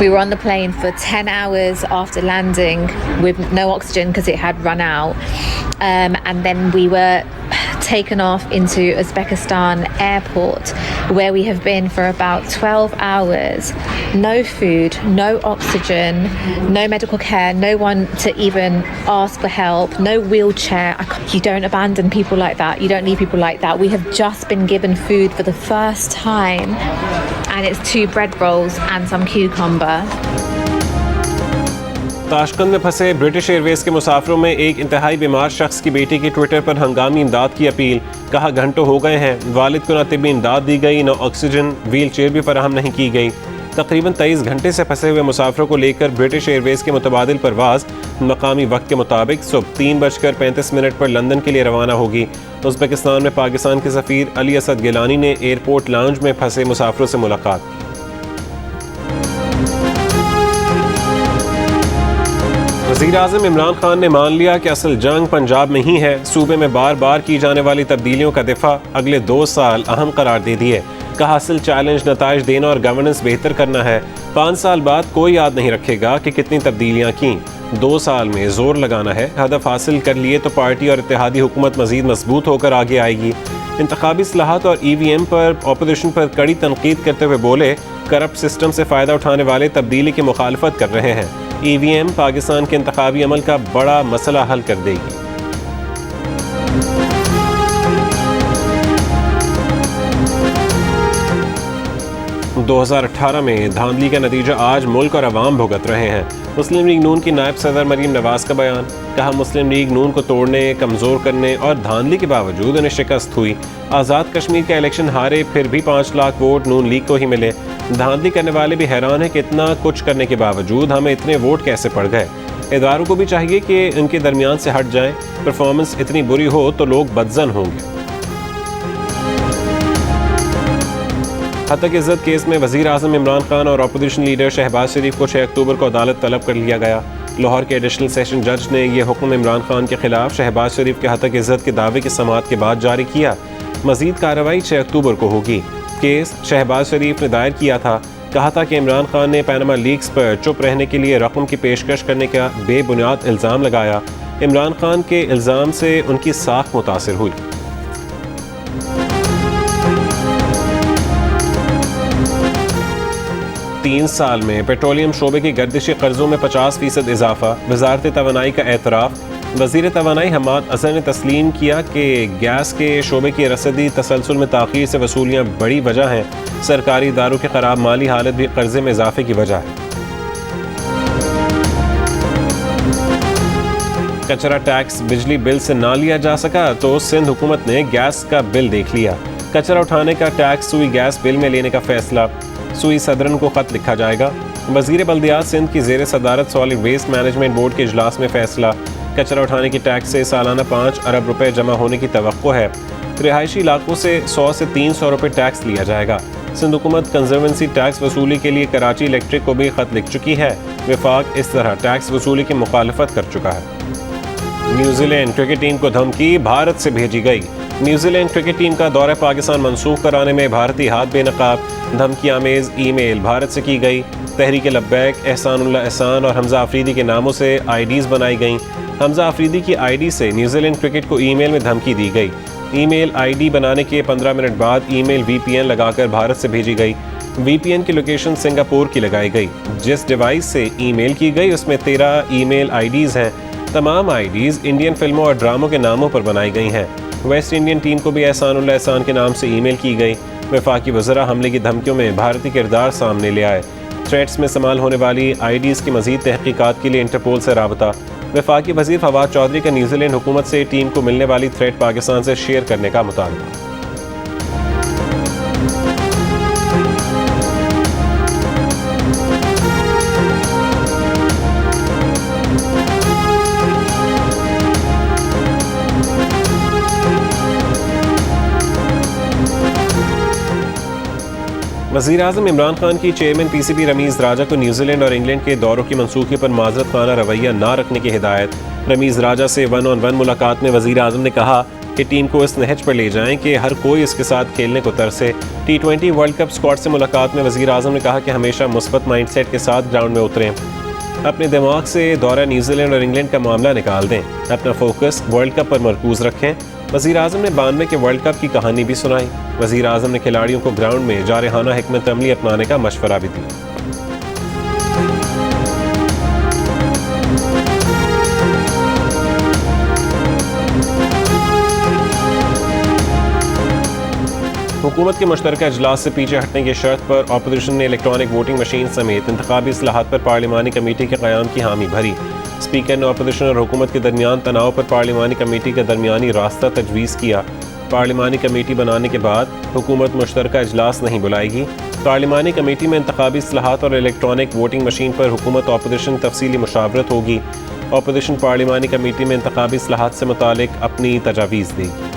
We were on the plane for 10 hours after landing with no oxygen because it had run out. And then we were taken off into Uzbekistan airport, where we have been for about 12 hours. No food, no oxygen, no medical care, no one to even ask for help, no wheelchair. You don't abandon people like that. You don't leave people like that. We have just been given food for the first time, and it's 2 bread rolls and some cucumber. Tashkent में फंसे British Airways के मुसाफिरों में एक इंतहाई बीमार शख्स की बेटी की ट्विटर पर हंगामी इमदाद की अपील। कहा घंटों हो गए हैं, वालिद को न तिब्बी इमदाद दी गई, न ऑक्सीजन, व्हील चेयर भी फराहम नहीं की गई। तकरीबन 23 घंटे से फंसे हुए मुसाफिरों को लेकर ब्रिटिश एयरवेज के मुतबादिल परवाज़ मकामी वक्त के मुताबिक सुबह 3:35 पर लंदन के लिए रवाना होगी। उज़्बेकिस्तान में पाकिस्तान के सफ़ीर अली असद गिलानी ने एयरपोर्ट लाउंज में फंसे मुसाफिरों से मुलाकात की। वज़ीर-ए-आज़म इमरान खान ने मान लिया कि असल जंग पंजाब में ही है। सूबे में बार बार की जाने वाली तब्दीलियों का दिफा अगले 2 साल अहम करार दे दिए। कहा असल चैलेंज नताइज देना और गवर्नेंस बेहतर करना है। 5 साल बाद कोई याद नहीं रखेगा कि कितनी तब्दीलियाँ की। 2 साल में जोर लगाना है। हदफ हासिल कर लिए तो पार्टी और इत्तेहादी हुकूमत मजीद मजबूत होकर आगे आएगी। इंतखाबी इस्लाहात और EVM पर अपोजिशन पर कड़ी तनकीद करते हुए बोले, करप्ट सिस्टम से फ़ायदा उठाने वाले तब्दीली की मुखालफत कर रहे हैं। EVM पाकिस्तान के इंतखाबी अमल का बड़ा मसला हल कर देगी। – 2018 में धांधली का नतीजा आज मुल्क और अवाम भुगत रहे हैं। मुस्लिम लीग नून की नायब सदर मरीम नवाज का बयान। कहा मुस्लिम लीग नून को तोड़ने, कमज़ोर करने और धांधली के बावजूद उन्हें शिकस्त हुई। आज़ाद कश्मीर का इलेक्शन हारे, फिर भी 5 लाख वोट नून लीग को ही मिले। धांधली करने वाले भी हैरान है कि इतना कुछ करने के बावजूद हमें इतने वोट कैसे पड़ गए। इदारों को भी चाहिए कि उनके दरमियान से हट जाएं। परफॉर्मेंस इतनी बुरी हो तो लोग बदजन होंगे। हत्या इज्जत केस में वज़ीर-ए-आज़म इमरान खान और अपोजिशन लीडर शहबाज शरीफ को 6 अक्टूबर को अदालत तलब कर लिया गया। लाहौर के एडिशनल सेशन जज ने यह हुक्म इमरान खान के खिलाफ शहबाज शरीफ के हत्या इज्जत के दावे की समाअत के बाद जारी किया। मजीद कार्रवाई 6 अक्टूबर को होगी। केस शहबाज शरीफ ने दायर किया था। कहा था कि इमरान खान ने पैनामा लीक्स पर चुप रहने के लिए रकम की पेशकश करने का बेबुनियाद इल्ज़ाम लगाया। इमरान खान के इल्ज़ाम से उनकी साख मुतासिर हुई। तीन साल में पेट्रोलियम शोबे की गर्दिशी कर्जों में 50% इजाफा। वजारत तवानाई का एतराफ़। वज़ीर तवानाई हमाद अज़हर ने तस्लीम किया कि गैस के शोबे की रसदी तसलसल में ताख़ीर से वसूलियाँ बड़ी वजह हैं। सरकारी इदारों की ख़राब माली हालत भी कर्जे में इजाफे की वजह है। कचरा टैक्स बिजली बिल से ना लिया जा सका तो सिंध हुकूमत ने गैस का बिल देख लिया। कचरा उठाने का टैक्स सुई गैस बिल में लेने का फैसला। सुई सदरन को खत लिखा जाएगा। वज़ीर बल्दियात सिंध की ज़ेर सदारत सॉलिड वेस्ट मैनेजमेंट बोर्ड के इजलास में फैसला। कचरा उठाने की टैक्स से सालाना 5 अरब रुपए जमा होने की तवक्को है। रिहायशी इलाकों से 100 से 300 रुपए टैक्स लिया जाएगा। सिंध हुकूमत कंजर्वेंसी टैक्स वसूली के लिए कराची इलेक्ट्रिक को भी खत लिख चुकी है। वफाक इस तरह टैक्स वसूली की मुखालफत कर चुका है। न्यूजीलैंड क्रिकेट टीम को धमकी भारत से भेजी गई। न्यूजीलैंड क्रिकेट टीम का दौरा पाकिस्तान मंसूख कराने में भारतीय हाथ बेनकाब। धमकी आमेज ईमेल भारत से की गई। तहरीक लब्बैक, एहसानुल्लाह एहसान और हमजा अफरीदी के नामों से आईडीज़ बनाई गईं। हमजा अफरीदी की आईडी से न्यूजीलैंड क्रिकेट को ईमेल में धमकी दी गई। ईमेल आईडी बनाने के 15 मिनट बाद ईमेल VPN लगाकर भारत से भेजी गई। VPN की लोकेशन सिंगापुर की लगाई गई। जिस डिवाइस से ईमेल की गई उसमें 13 ईमेल आईडीज़ हैं। तमाम आईडीज़ इंडियन फिल्मों और ड्रामों के नामों पर बनाई गई हैं। वेस्ट इंडियन टीम को भी एहसानुल्लाह एहसान के नाम से ईमेल की गई। वफाकी वज़रा हमले की धमकियों में भारतीय किरदार सामने ले आए। थ्रेड्स में इस्तेमाल होने वाली आईडीज़ की मज़ीद तहकीकात के लिए इंटरपोल से राबता। वफाकी वज़ीर फवाद चौधरी का न्यूजीलैंड हुकूमत से टीम को मिलने वाली थ्रेड पाकिस्तान से शेयर करने का मुतालबा। वज़ीर-ए-आज़म इमरान खान की चेयरमैन PCB रमीज़ राजा को न्यूजीलैंड और इंग्लैंड के दौरों की मनसूखी पर माजरत खाना रवैया ना रखने की हिदायत। रमीज़ राजा से 1-on-1 मुलाकात में वज़ीर-ए-आज़म ने कहा कि टीम को इस नहज पर ले जाएं कि हर कोई इसके साथ खेलने को तरसे। T20 वर्ल्ड कप स्क्वाड से मुलाकात में वज़ीर आज़म ने कहा कि हमेशा मुस्बत माइंडसेट के साथ ग्राउंड में उतरें, अपने दिमाग से दौरा न्यूजीलैंड और इंग्लैंड का मामला निकाल दें, अपना फोकस वर्ल्ड कप पर मरकूज रखें। वज़ीर आज़म ने 92 के वर्ल्ड कप की कहानी भी सुनाई। वज़ीर आज़म ने खिलाड़ियों को ग्राउंड में जारहाना हिकमत अमली अपनाने का मशवरा भी दिया। हुकूमत के मुश्तरका इजलास से पीछे हटने की शर्त पर अपोजिशन ने इलेक्ट्रॉनिक वोटिंग मशीन समेत इंतखाबी इस्लाहात पर पार्लिमानी कमेटी के क़याम की हामी भरी। स्पीकर ने अपोजिशन और हुकूमत के दरमियान तनाव पर पार्लिमानी कमेटी का दरमियानी रास्ता तजवीज़ किया। पार्लिमानी कमेटी बनाने के बाद हुकूमत मुश्तरका इजलास नहीं बुलाएगी। पार्लिमानी कमेटी में इंतखाबी इस्लाहात और इलेक्ट्रॉनिक वोटिंग मशीन पर हुकूमत अपोजिशन तफसीली मुशावरत होगी। अपोजिशन पार्लिमानी कमेटी में इंतखाबी इस्लाहात से मुतालिक अपनी तजावीज़ देगी।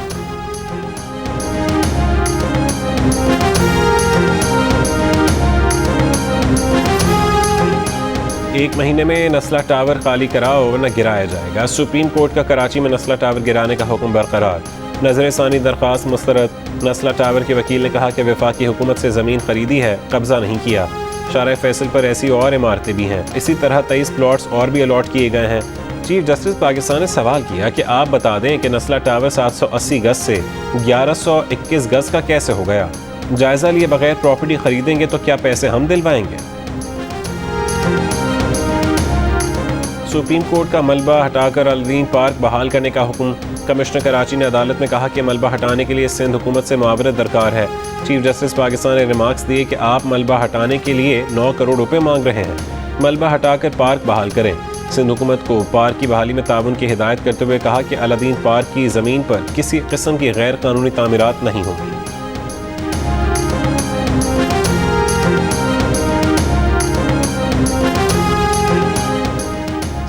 एक महीने में नस्ला टावर खाली कराओ वरना गिराया जाएगा। सुप्रीम कोर्ट का कराची में नस्ला टावर गिराने का हुक्म बरकरार। नजर सानी दरख्वास्त मुस्तरद। नस्ला टावर के वकील ने कहा कि वफाकी हुकूमत से ज़मीन खरीदी है, कब्जा नहीं किया। शारा फैसल पर ऐसी और इमारतें भी हैं। इसी तरह 23 प्लॉट्स और भी अलॉट किए गए हैं। चीफ जस्टिस पाकिस्तान ने सवाल किया कि आप बता दें कि नस्ला टावर 780 गज से 1121 गज का कैसे हो गया। जायजा लिए बगैर प्रॉपर्टी खरीदेंगे तो क्या पैसे हम दिलवाएंगे। सुप्रीम कोर्ट का मलबा हटाकर अलादीन पार्क बहाल करने का हुक्म। कमिश्नर कराची ने अदालत में कहा कि मलबा हटाने के लिए सिंध हुकूमत से मुआवरत दरकार है। चीफ जस्टिस पाकिस्तान ने रिमार्क्स दिए कि आप मलबा हटाने के लिए 9 करोड़ रुपए मांग रहे हैं, मलबा हटाकर पार्क बहाल करें। सिंध हुकूमत को पार्क की बहाली में ताउन की हिदायत करते हुए कहा कि अलादीन पार्क की ज़मीन पर किसी किस्म की गैर कानूनी तामीरात नहीं होंगी।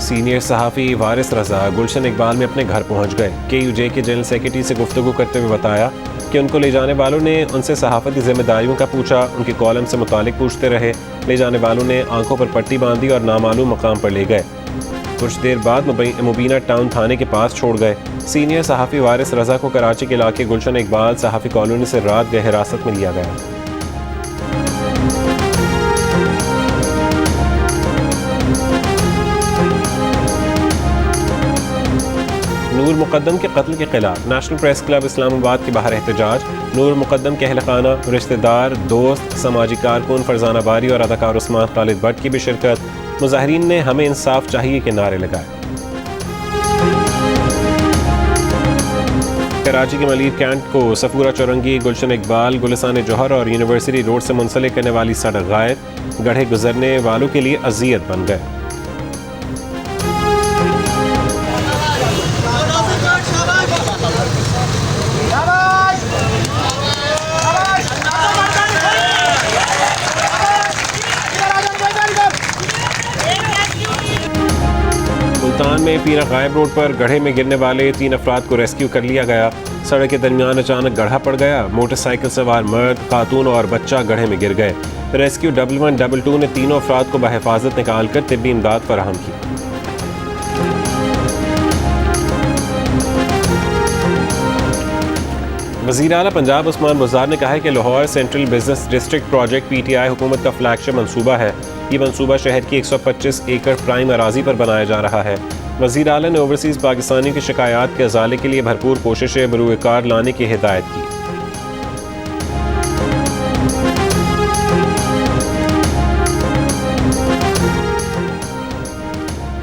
सीनियर सहाफ़ी वारिस रज़ा गुलशन इकबाल में अपने घर पहुंच गए। KUJ के जनरल सेक्रेटरी से गुफ्तगू करते हुए बताया कि उनको ले जाने वालों ने उनसे सहाफ़ती जिम्मेदारियों का पूछा, उनके कॉलम से मुतालिक पूछते रहे। ले जाने वालों ने आंखों पर पट्टी बांधी और नामालूम मकाम पर ले गए। कुछ देर बाद मुबीना टाउन थाने के पास छोड़ गए। सीनियर सहाफ़ी वारिस रज़ा को कराची के इलाके गुलशन इकबाल सहाफ़ी कॉलोनी से रात गए हिरासत में लिया गया। नूर मुक़द्दम के कत्ल के खिलाफ नेशनल प्रेस क्लब इस्लामाबाद के बाहर एहतजाज। नूर मुक़द्दम के अहल खाना, रिश्तेदार, दोस्त, समाजी कारकुन फरजाना बारी और अदाकार उस्मान खालिद भट्ट की भी शिरकत। मुजाहिरीन ने हमें इंसाफ चाहिए के नारे लगाए। कराची के मलिर कैंट को सफूरा चौरंगी, गुलशन इकबाल, गुलिस्तान जौहर और यूनिवर्सिटी रोड से मुंसलिक करने वाली सड़क गायब। गढ़े गुजरने वालों के लिए अजियत बन गए। मुल्तान में पीरा गायब रोड पर गड्ढे में गिरने वाले 3 अफराद को रेस्क्यू कर लिया गया। सड़क के दरमियान अचानक गड्ढा पड़ गया। मोटरसाइकिल सवार मर्द, खातून और बच्चा गड्ढे में गिर गए। रेस्क्यू 1122 ने तीनों अफराद को बहिफाजत निकाल कर तिब्बी इमदाद फराहम की। वज़ीर आला पंजाब उस्मान बुज़दार ने कहा है कि Lahore central business district project PTI हुकूमत का फ्लैगशिप मंसूबा है। ये मंसूबा शहर की 125 एकड़ प्राइम अराजी पर बनाया जा रहा है। वज़ीर आला ने ओवरसीज़ पाकिस्तानियों की शिकायत के अजाले के लिए भरपूर कोशिशें बरूएकार लाने की हिदायत की।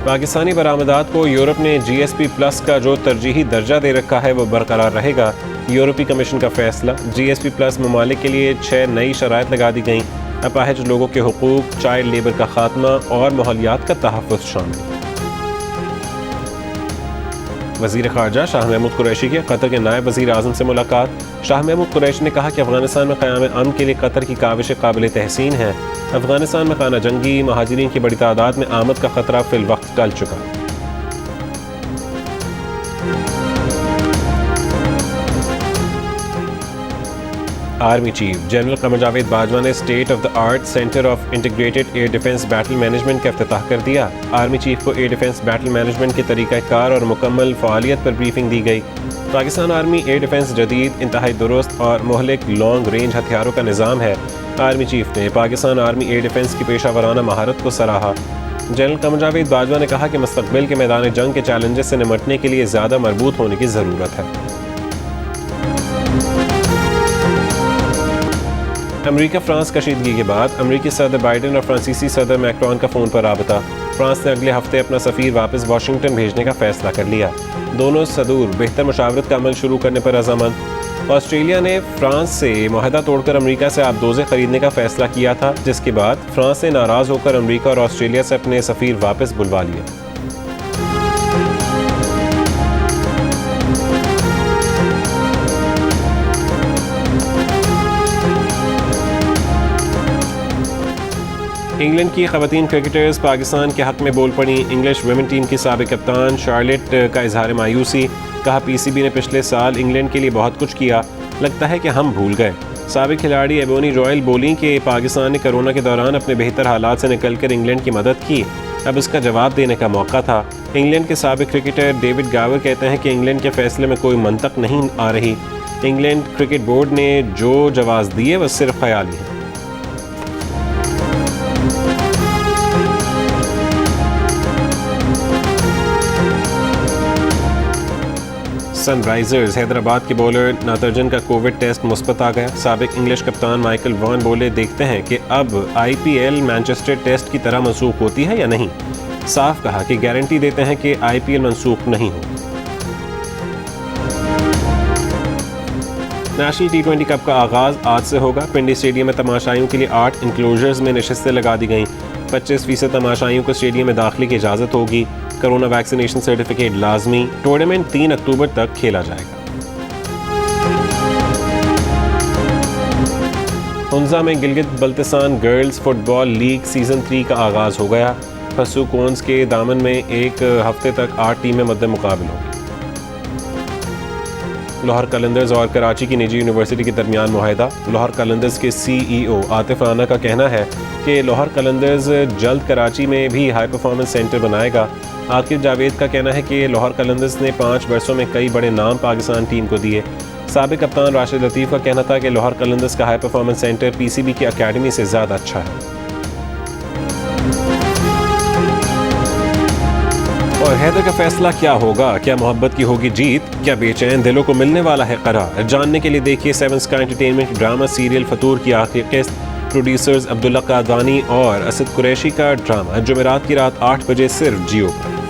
पाकिस्तानी बरामदात को यूरोप ने GSP प्लस का जो तरजीही दर्जा दे रखा है वो बरकरार रहेगा। यूरोपीय कमीशन का फैसला। GSP प्लस ममालिक के लिए 6 नई शराइत लगा दी गई। अपाहिज लोगों के हुकूक, चाइल्ड लेबर का खात्मा और माहौलियात का तहफ़्फ़ुज़ शामिल। वज़ीर ख़ारजा शाह महमूद कुरैशी के कतर के नायब वज़ीर आज़म से मुलाकात। शाह महमूद कुरैशी ने कहा कि अफ़गानिस्तान में क़याम अमन के लिए कतर की काविशें काबिल तहसीन हैं। अफ़गानिस्तान में खाना जंगी महाजिरीन की बड़ी तादाद में आमद का ख़तरा फ़िल वक्त टल चुका। Army chief general Qamar Javed Bajwa ने state of the art centre of integrated air defence battle management का इफ्तिताह कर दिया। आर्मी चीफ को एयर डिफेंस बैटल मैनेजमेंट के तरीक़ाकार और मुकम्मल फ़ालियत पर ब्रीफिंग दी गई। पाकिस्तान आर्मी एयर डिफेंस जदीद, इंतहाई दुरुस्त और मोहलिक लॉन्ग रेंज हथियारों का निज़ाम है। आर्मी चीफ ने पाकिस्तान आर्मी एयर डिफेंस की पेशा वराना महारत को सराहा। जनरल कमर जावेद बाजवा ने कहा कि मुस्तक़बिल के मैदान जंग के चैलेंजेस से निमटने के लिए ज़्यादा मजबूत होने की ज़रूरत है। अमेरिका फ्रांस कशीदगी के बाद अमेरिकी सदर बाइडन और फ्रांसीसी सदर मैक्रोन का फ़ोन पर राबता। फ्रांस ने अगले हफ्ते अपना सफ़ीर वापस वाशिंगटन भेजने का फ़ैसला कर लिया। दोनों सदूर बेहतर मुशावरत का अमल शुरू करने पर रज़ामंद। ऑस्ट्रेलिया ने फ्रांस से मुआहदा तोड़कर अमेरिका से आबदोज़ें खरीदने का फ़ैसला किया था, जिसके बाद फ्रांस ने नाराज़ होकर अमेरिका और ऑस्ट्रेलिया से अपने सफ़ीर वापस बुलवा लिए। इंग्लैंड की ख़वातीन क्रिकेटर्स पाकिस्तान के हक़ में बोल पड़ी। इंग्लिश वुमेन टीम की साबिक़ कप्तान शार्लेट का इजहार मायूसी। कहा, पीसीबी ने पिछले साल इंग्लैंड के लिए बहुत कुछ किया, लगता है कि हम भूल गए। साबिक़ खिलाड़ी एबोनी रॉयल बोली कि पाकिस्तान ने कोरोना के दौरान अपने बेहतर हालात से निकलकर इंग्लैंड की मदद की, अब इसका जवाब देने का मौका था। इंग्लैंड के साबिक़ क्रिकेटर डेविड गावर कहते हैं कि इंग्लैंड के फैसले में कोई मंतक नहीं आ रही। इंग्लैंड क्रिकेट बोर्ड ने जो जवाब दिए वह सिर्फ ख्याली है। सनराइजर्स हैदराबाद के बॉलर नातरजन का कोविड टेस्ट मुस्बत आ गया। साबिक इंग्लिश कप्तान माइकल वॉन बोले, देखते हैं कि अब आईपीएल मैनचेस्टर टेस्ट की तरह मनसूख होती है या नहीं। साफ कहा कि गारंटी देते हैं कि आईपीएल मनसूख नहीं हो। नेशनल टी20 कप का आगाज आज से होगा। पिंडी स्टेडियम में तमाशाइयों के लिए 8 इंक्लोजर्स में नशिस्तें लगा दी गईं। 25% तमाशाइयों को स्टेडियम में दाखिले की इजाज़त होगी। कोरोना वैक्सीनेशन सर्टिफिकेट लाजमी। टूर्नामेंट 3 अक्टूबर तक खेला जाएगा। हुंजा में Gilgit Baltistan girls football league season 3 का आगाज़ हो गया। फसू कोन्स के दामन में एक हफ्ते तक 8 टीमें मद्दे मुकाबिल होंगी। लाहौर कलंदर्स और कराची की निजी यूनिवर्सिटी के दरमियान मुआहदा। लाहौर कलंदर्स के CEO आतिफ राना का कहना है कि लाहौर कलंदर्स जल्द कराची में भी हाई परफॉर्मेंस सेंटर बनाएगा। आकिब जावेद का कहना है कि लाहौर कलंदर्स ने 5 वर्षों में कई बड़े नाम पाकिस्तान टीम को दिए। साबिक कप्तान राशिद लतीफ़ का कहना था कि लाहौर कलंदर्स का हाई परफॉर्मेंस सेंटर पीसीबी की अकेडमी से ज़्यादा अच्छा है। और हैदर का फैसला क्या होगा? क्या मोहब्बत की होगी जीत? क्या बेचैन दिलों को मिलने वाला है करार? जानने के लिए देखिए 7 स्काई एंटरटेनमेंट ड्रामा सीरियल फतूर की आखिरी किस्त। प्रोड्यूसर्स अब्दुल्ला कादानी और असद कुरैशी का ड्रामा जुमेरात की रात 8 बजे सिर्फ जियो पर।